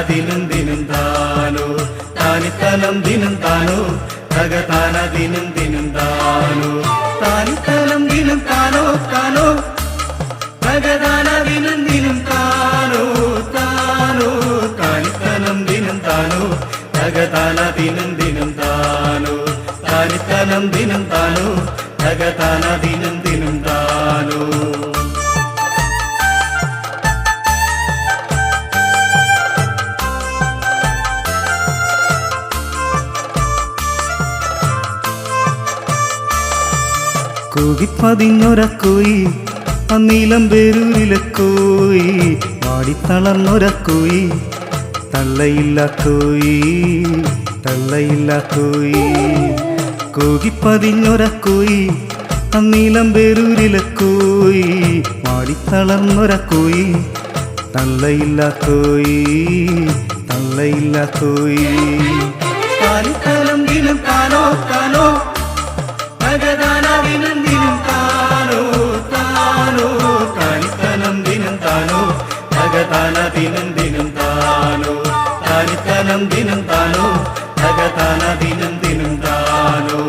ദിനം ദിനം താനോ താനിത്തലം ദിനം താനോ ഭഗതാന ദിനം ദിനം താനോ താനിത്തലം ദിനം താനോ താനോ ഭഗതാന ദിനം ദിനം താനോ താനോ താനിത്തലം ദിനം താനോ ഭഗതാന ദിനം ദിനം താനോ താനിത്തലം ദിനം താനോ ഭഗതാന ദിനം ദിനം താനോ
കൂകിപ്പതിഞ്ഞൊരക്കോയി അന്നീലം പേരൂരിലക്കോയി വാടിത്തളർന്നൊരക്കോയി തള്ളയില്ല കോയി കൂകിപ്പതിഞ്ഞൊരക്കോയി അന്നീലം പേരൂരിലക്കോയി വാടിത്തളർന്നൊരക്കോയി തള്ളയില്ല കോയി
കാലിത്തലം ദിനം താനോ താനോ ഭഗതാന ദിനം ദിനം താനോ താനോ കാലിത്തലം ദിനം താനോ ഭഗതാന ദിനം ദിനം താനോ കാലിത്തലം ദിനം താനോ ഭഗതാന ദിനം ദിനം താനോ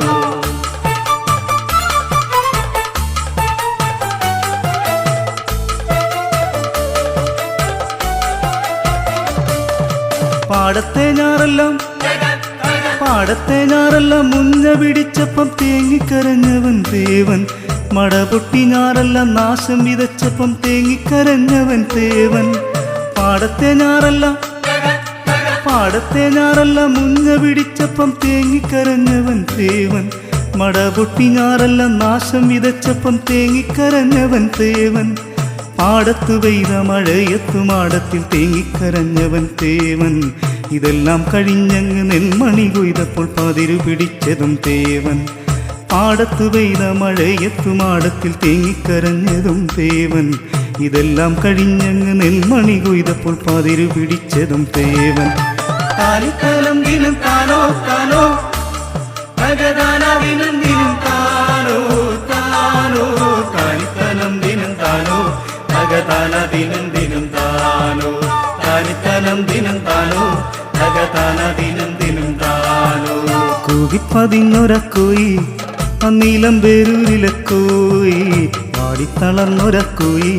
പാടത്തെ ഞാറെല്ലാം മുഞ്ഞ പിടിച്ചപ്പം തേങ്ങിക്കരഞ്ഞവൻ തേവൻ മടപൊട്ടി ഞാറെല്ലാം നാശം വിതച്ചപ്പം തേങ്ങിക്കരഞ്ഞവൻ തേവൻ പാടത്തെ ഞാറെല്ലാം മുഞ്ഞ പിടിച്ചപ്പം തേങ്ങിക്കരഞ്ഞവൻ തേവൻ മടപൊട്ടി ഞാറെല്ലാം നാശം വിതച്ചപ്പം തേങ്ങിക്കരഞ്ഞവൻ തേവൻ പാടത്തു പെയ്ത മഴയത്തു മാടത്തിൽ തേങ്ങിക്കരഞ്ഞവൻ തേവൻ ഇതെല്ലാം കഴിഞ്ഞങ്ങ് നെന്മണി കൊയ്തപ്പോൾ പതിരു പിടിച്ചതും തേവൻ പാടത്തു പെയ്ത മഴയത്തു മാടത്തിൽ തേങ്ങിക്കരഞ്ഞതും തേവൻ ഇതെല്ലാം കഴിഞ്ഞങ്ങ് നെന്മണി കൊയ്തപ്പോൾ പതിരു പിടിച്ചതും തേവൻ
കാലിത്തലം ദിനം താനോ താനോ ഭഗതാന ദിനം ദിനം താനോ താനോ കാലിത്തലം ദിനം താനോ ഭഗതാന ദിനം ദിനം താനോ കാലിത്തലം ദിനം താനോ ഭഗതാന ദിനം ദിനം താനോ
കൂകിപ്പതിഞ്ഞൊരക്കോയി അന്നീലം പേരൂരിലെ കോയി പാടിത്തളർന്നൊരക്കോയി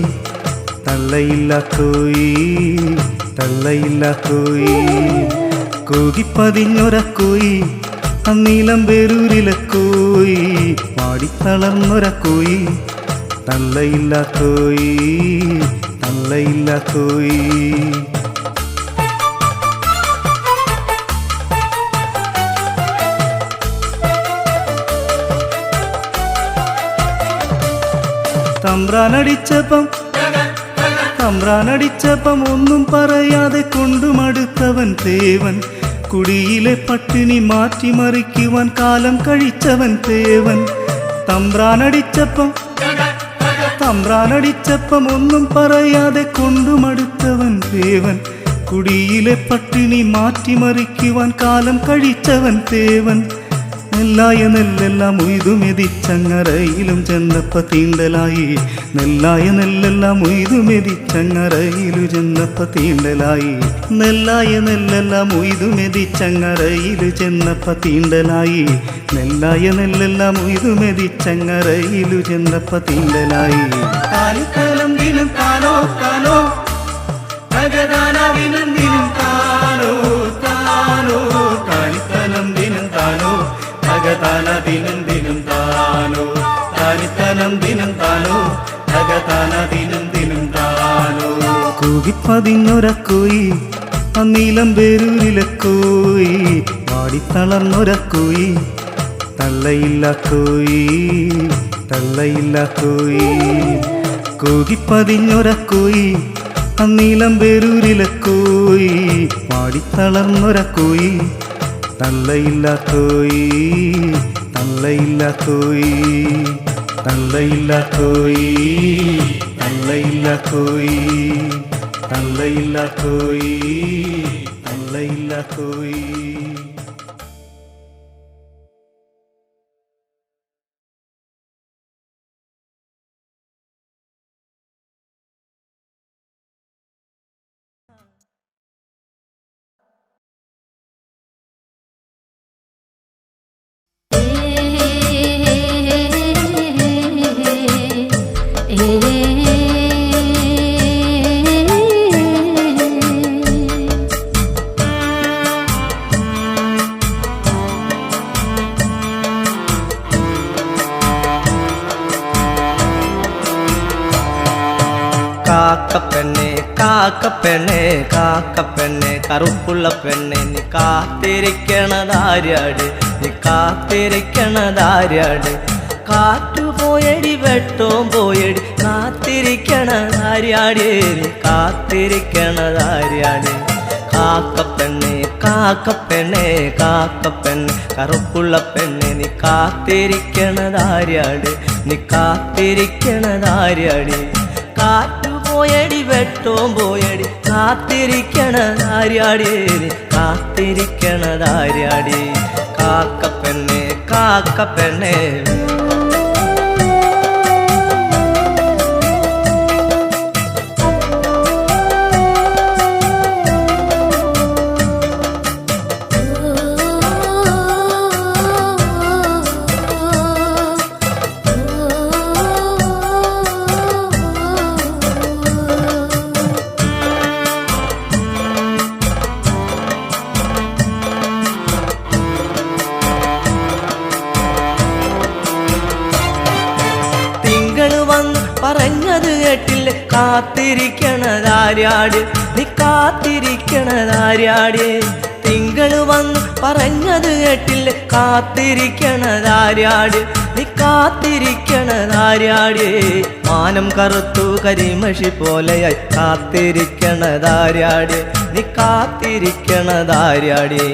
തള്ളയില്ല കോയി തള്ളയില്ല കോയി കൂകിപ്പതിഞ്ഞൊരക്കോയി അന്നീലം പേരൂരിലെ കോയി പാടിത്തളർന്നൊരക്കോയി തള്ളയില്ല കോയി തള്ളയില്ല കോയി തമ്പ്രാനടിച്ചപ്പം ഒന്നും പറയാതെ കൊണ്ടുമടുത്തവൻ തേവൻ കുടിയിലെ പട്ടിണി മാറ്റിമറിക്കുവാൻ കാലം കഴിച്ചവൻ തേവൻ തമ്പ്രാനടിച്ചപ്പം ഒന്നും പറയാതെ കൊണ്ടുമടുത്തവൻ തേവൻ കുടിയിലെ പട്ടിണി മാറ്റിമറിക്കുവാൻ കാലം കഴിച്ചവൻ തേവൻ നെല്ലായ നെല്ലെല്ലാം ഉയ്തുമെതിച്ചങ്ങറയിലും ചെന്നപ്പ തീണ്ടലായി നെല്ലായ നെല്ലെല്ലാം ഉയ്തുമെതിച്ചങ്ങറയിലു ചെന്നപ്പ തീണ്ടലായി നെല്ലായ നെല്ലെല്ലാം ഉയ്തുമെതിച്ചങ്ങറയിലു ചെന്നപ്പ തീണ്ടലായി നെല്ലായ നെല്ലെല്ലാം ഉയ്തുമെതിച്ചങ്ങറയിലു ചെന്നപ്പ തീണ്ടലായി കാലിക്കാലം ദിനം താനോ താനോ ഭഗദാനാവിനും ദിനം താനോ താനോ കാലിക്കാലം ദിനം താനോ ഭഗതാന ദിനം ദിനം താനോ താനിത്തനം ദിനം താനോ ഭഗതാന ദിനം ദിനം താനോ കൂകിപ്പതിഞ്ഞൊരക്കോയി അന്നീലം പേരൂരിലെ കോയി പാടിത്തളർന്നൊരക്കോയി തള്ളയില്ല കോയി തള്ളയില്ല കോയി കൂകിപ്പതിഞ്ഞൊരക്കോയി അന്നീലം പേരൂരിലെ കോയി പാടിത്തളർന്നൊരക്കോയി തള്ളയില്ല കോയി തള്ളയില്ല കോയി തള്ളയില്ല കോയി തള്ളയില്ല കോയി തള്ളയില്ല കോയി തള്ളയില്ല കോയി
കാക്കപ്പെണ്ണെ കാക്കപ്പെണ്ണെ കാക്കപ്പെണ്ണെ കറുപ്പുള്ള പെണ്ണെ നീ കാത്തിരിക്കണതാര്യാട് നീ കാത്തിരിക്കണതാര്യാട് കാറ്റു പോയടി വെട്ടോം പോയടി കാത്തിരിക്കണതാര്യാടേ നീ കാത്തിരിക്കണതാര്യാട് കാക്കപ്പെണ്ണെ കാക്കപ്പെണ്ണെ കാക്കപ്പെണ്ണെ കറുപ്പുള്ള പെണ്ണെ നീ കാത്തിരിക്കണതാര്യാട് നീ കാത്തിരിക്കണതാര്യാട് കാറ്റു പോയടി വെട്ടോം പോയടി കാത്തിരിക്കണതാര്യാടേ കാത്തിരിക്കണതാര്യാടേ കാക്കപ്പെണ്ണെ കാക്കപ്പെണ്ണെ പറഞ്ഞത് കേട്ടില്ല കാത്തിരിക്കണതാര്യാട് നീ കാത്തിരിക്കണതാര്യാടേ തിങ്കള് വന്ന് പറഞ്ഞത് കേട്ടില്ല കാത്തിരിക്കണതാര്യാട് നീ കാത്തിരിക്കണതാര്യാടേ മാനം കറുത്തു കരിമഷി പോലെയായി കാത്തിരിക്കണതാര്യാട് നീ കാത്തിരിക്കണതാര്യാടേ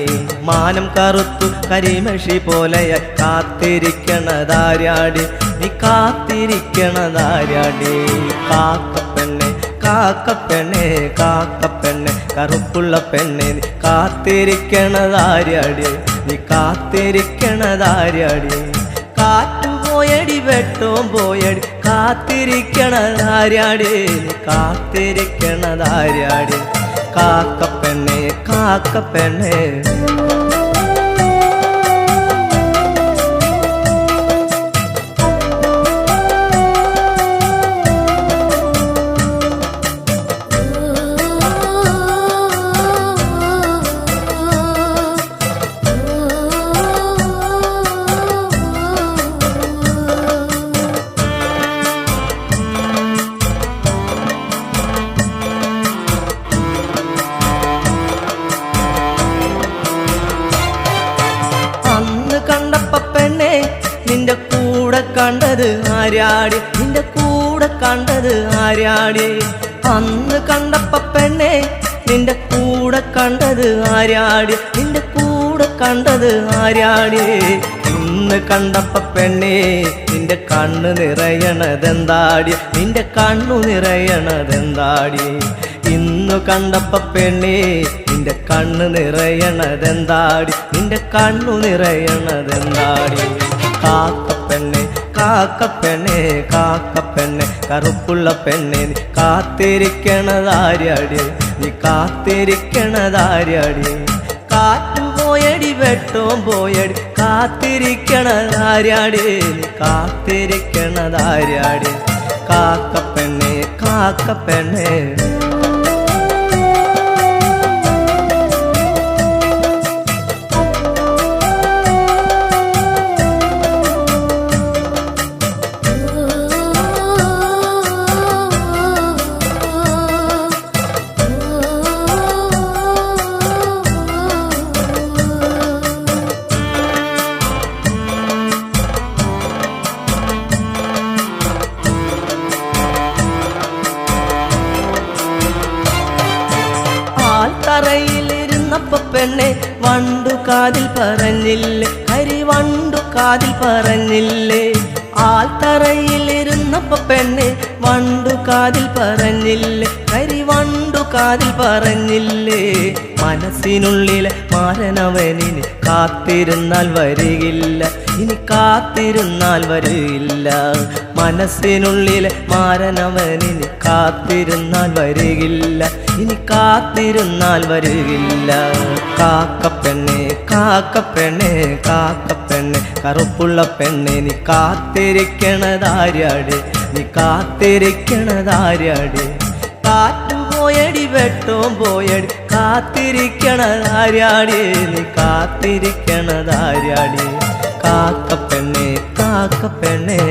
മാനം കറുത്തു കരിമഷി പോലെയായി കാത്തിരിക്കണതാര്യാട് നീ കാത്തിരിക്കണതാര്യാടേ കാക്കപ്പെണ്ണെ കാക്കപ്പെണ്ണെ കാക്കപ്പെണ്ണെ കറുപ്പുള്ള പെണ്ണെ നീ കാത്തിരിക്കണതാര്യാടേ നീ കാത്തിരിക്കണതാര്യാടേ കാറ്റു പോയടി വെട്ടോം പോയടി കാത്തിരിക്കണതാര്യാടേ നീ കാത്തിരിക്കണതാര്യാടേ കാക്കപ്പെണ്ണെ കാക്കപ്പെണ്ണെ കണ്ടത് ആരാടി നിന്റെ കൂടെ കണ്ടത് ആരാടി അന്ന് കണ്ടപ്പ പെണ്ണെ നിന്റെ കൂടെ കണ്ടത് ആരാടി നിന്റെ കൂടെ കണ്ടത് ആരാടി ഇന്ന് കണ്ടപ്പ പെണ്ണെ നിന്റെ കണ്ണു നിറയണതെന്താടി നിന്റെ കണ്ണു നിറയണതെന്താടി ഇന്നു കണ്ടപ്പ പെണ്ണെ നിന്റെ കണ്ണു നിറയണതെന്താടി നിന്റെ കണ്ണു നിറയണതെന്താടി കാക്കപ്പെണ്ണെ കാക്കപ്പെണ്ണെ കാക്കപ്പെണ്ണെ കറുപ്പുള്ള പെണ്ണെ നീ കാത്തിരിക്കണതാര്യാടി നീ കാത്തിരിക്കണതാര്യാടി കാറ്റും പോയടി വെട്ടവും പോയടി കാത്തിരിക്കണതാര്യാടി നീ കാത്തിരിക്കണതാര്യാടി കാക്കപ്പെണ്ണെ കാക്കപ്പെണ്ണെ തറയിലിരുന്നപ്പ പെണ്ണെ വണ്ടു കാതിൽ പറഞ്ഞില്ലേ കരിവണ്ടു കാതിൽ പറഞ്ഞില്ലേ ആൽത്തറയിലിരുന്നപ്പ പെണ്ണെ വണ്ടു കാതിൽ പറഞ്ഞില്ലേ കരിവണ്ടു കാതിൽ പറഞ്ഞില്ലേ മനസ്സിനുള്ളിലെ മാരനവനിന് കാത്തിരുന്നാൽ വരികില്ല ഇനി കാത്തിരുന്നാൽ വരികില്ല മനസ്സിനുള്ളിലെ മാരനവനിന് കാത്തിരുന്നാൽ വരികില്ല ഇനി കാത്തിരുന്നാൽ വരികില്ല കാക്കപ്പെണ്ണെ കാക്കപ്പെണ്ണെ കാക്കപ്പെണ്ണെ കറുപ്പുള്ള പെണ്ണെ നീ കാത്തിരിക്കണതാര്യാടി നീ കാത്തിരിക്കണതാര്യാടി കാറ്റും പോയടി വെട്ടവും പോയടി കാത്തിരിക്കണതാര്യാടി നീ കാത്തിരിക്കണതാര്യാടി കാക്കപ്പെണ്ണെ കാക്കപ്പെണ്ണെ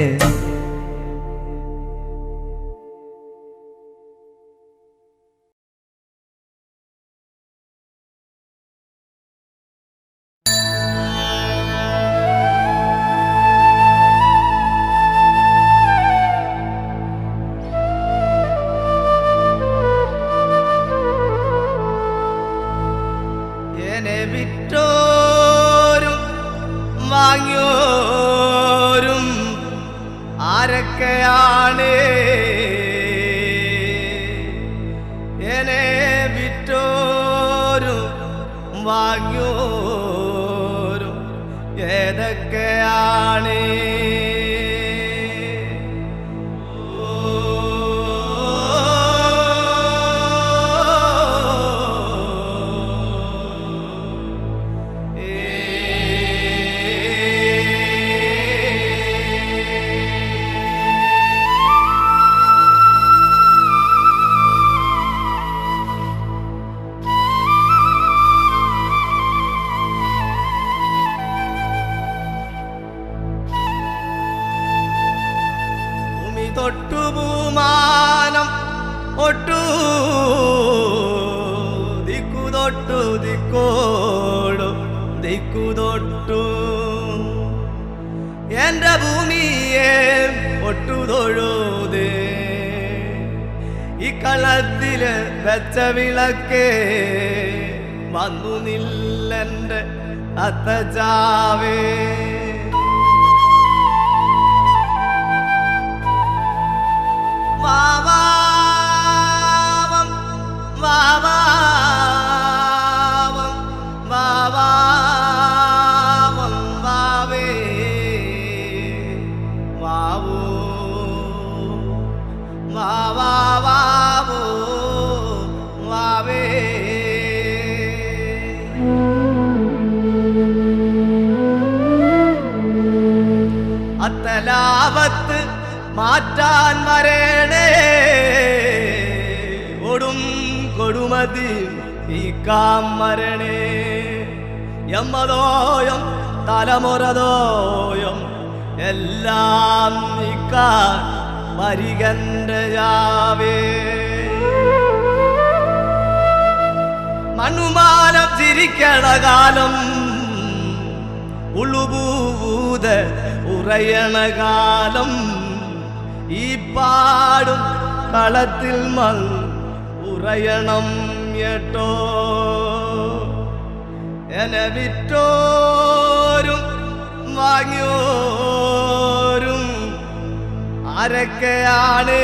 വിറ്റോരും വാങ്ങിയോരും ആരൊക്കെയാണ് എന്നെ വിറ്റോരും വാങ്ങിയോരും ഏതൊക്കെയാണ് തൊട്ടുപൂമാനം ഒട്ടു ദിക്കുതൊട്ടു ദിക്കോടു ദിക്കുതൊട്ടു എന്റെ ഭൂമിയെ ഒട്ടുതൊഴുതേ ഈ കളത്തില് വെച്ച വിളക്കേ വന്നു നില്ലെന്റെ അത്തജാവേ വാവാവം വാവാവം വാവാവം വാവേ വാവോ വാവാവോ വാവേ അത്തലാവത്ത് മാറ്റാൻ വരേണേ ഒടും കൊടുമതി ഈ കാമരണേ യമ്മദോയം തലമുറദോയം എല്ലാം നീക്കാൻ വരികണ്ടയാവേ മണ്ണുമാനം ചിരിക്കണ കാലം ഉളുപൂത ഉറയണ കാലം ഈ പാടും കളത്തിൽ ഉറയണം കേട്ടോ. എന്നെ വിറ്റോരും വാങ്ങിയോരും ആരൊക്കെയാണ്?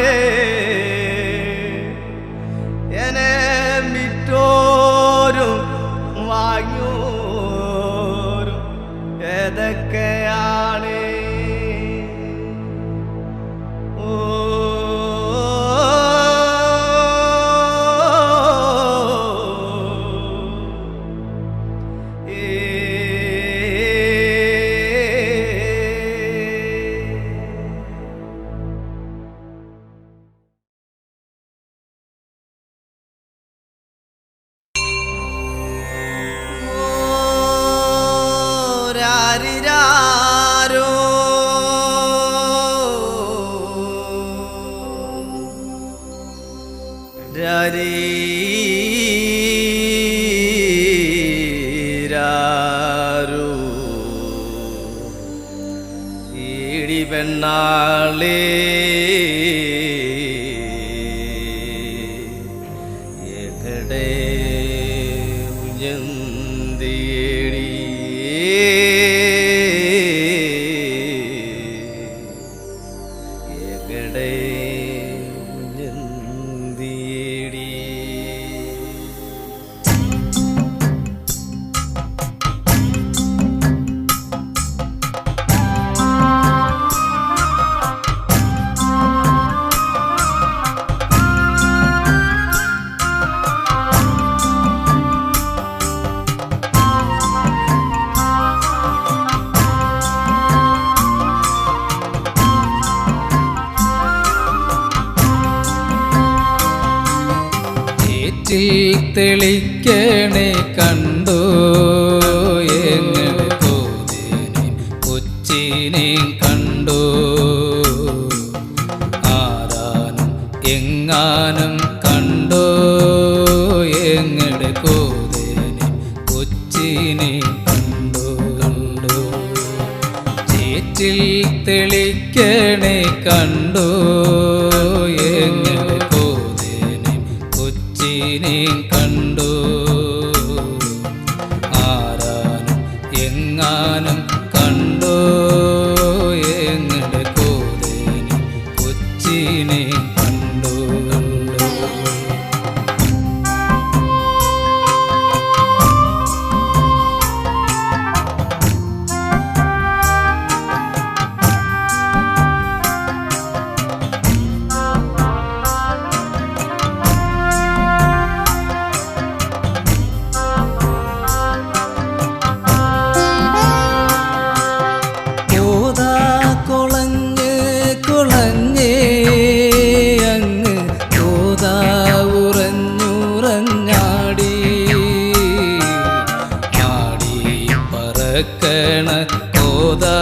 എന്നെ വിറ്റോരും വാങ്ങിയോരും ഏതൊക്കെയാണ്? ഈടി പെണ്ണാളേ എകടെ ഉയർന്നേടി എകടെ ഉയർന്നേടി.
തെളിക്കണേ കണ്ടോ എങ്ങനെ കോതിനെ കൊച്ചിനെ കണ്ടോ. ആരാനും എങ്ങാനും കണ്ടോ എങ്ങനെ കോതിനെ കൊച്ചിനെ കണ്ടോ. ചേറ്റിൽ തെളിക്കണേ കണ്ടോ എങ്ങനെ കോതിനെ കൊച്ചിനെ കണ്ടോ. ആരാനും എങ്ങാനും കണ്ടോ എങ്ങനെ കോതിനെ കൊച്ചിനെ കണ്ടോ.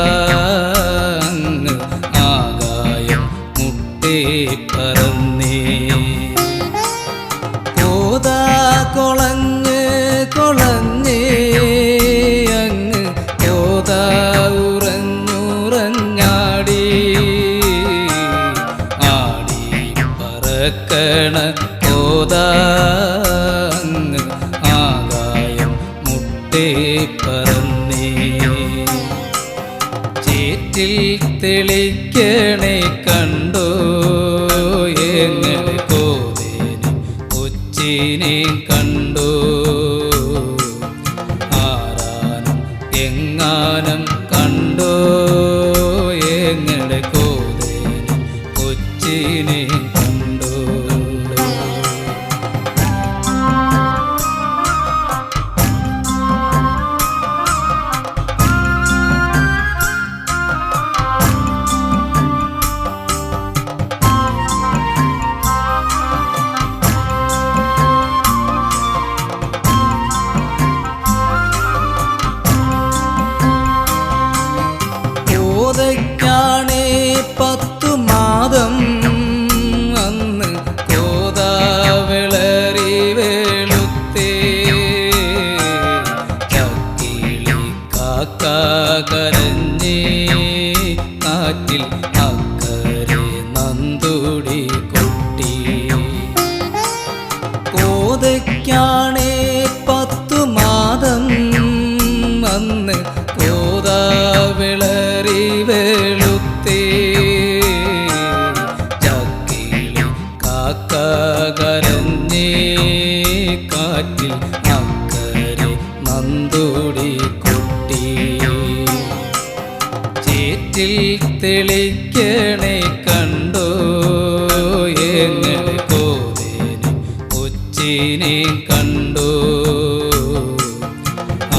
കോതാങ്ങ് ആകായം മുട്ടേ പറന്നേ. കോതാ കൊളഞ്ഞ് കൊളഞ്ഞേ അങ്ങ് കോതാ ഉറഞ്ഞുറഞ്ഞാടി. ആടി പറക്കണ കോതാങ്ങ് ആകായം മുട്ടേ പറന്നേ. ചേറ്റിൽ തെളിക്കണേ കണ്ടോ എങ്ങനെ കോതിനെ കൊച്ചിനെ കണ്ടോ. ആരാനും എങ്ങാനും കണ്ടോ എങ്ങനെ കോതിനെ കൊച്ചിനെ കണ്ടോ. കാക്ക കരഞ്ഞേ കാറ്റിൽ അക്കരെ നന്ദോടി കുട്ടി ചേറ്റിൽ തെളിക്കണേ കണ്ടോ എങ്ങനെ കോതേനെ കൊച്ചിനെ കണ്ടോ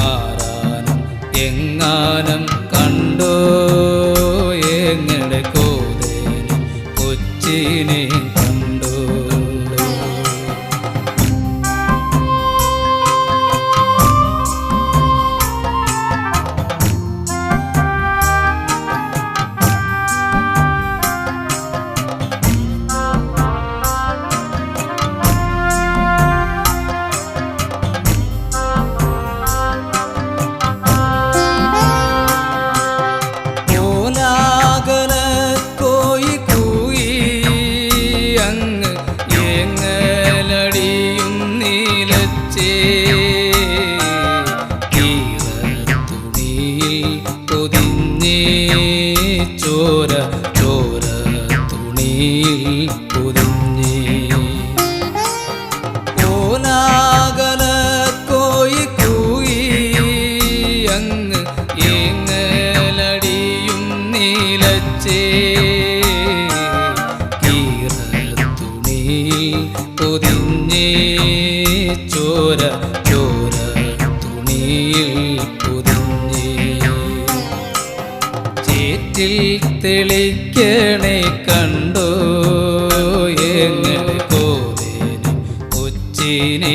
ആരാനം എങ്ങാനം കണ്ടോ എങ്ങനെ കോതേനെ കൊച്ചിനെ കണ്ടോ ചോര ചോര തുണിയിൽ പൊതിഞ്ഞേ ഓലാകല കോയി കൂയി അങ്ങ് ഏങ്ങലടിയും നീലച്ചേ കീറ തുണിയിൽ പൊതിഞ്ഞേ ചോര ചോര തുണിയിൽ പൊതിഞ്ഞേ ചേറ്റിൽ തെളിക്കണേ കണ്ടോ എങ്ങനെ കോതേനെ കൊച്ചിനെ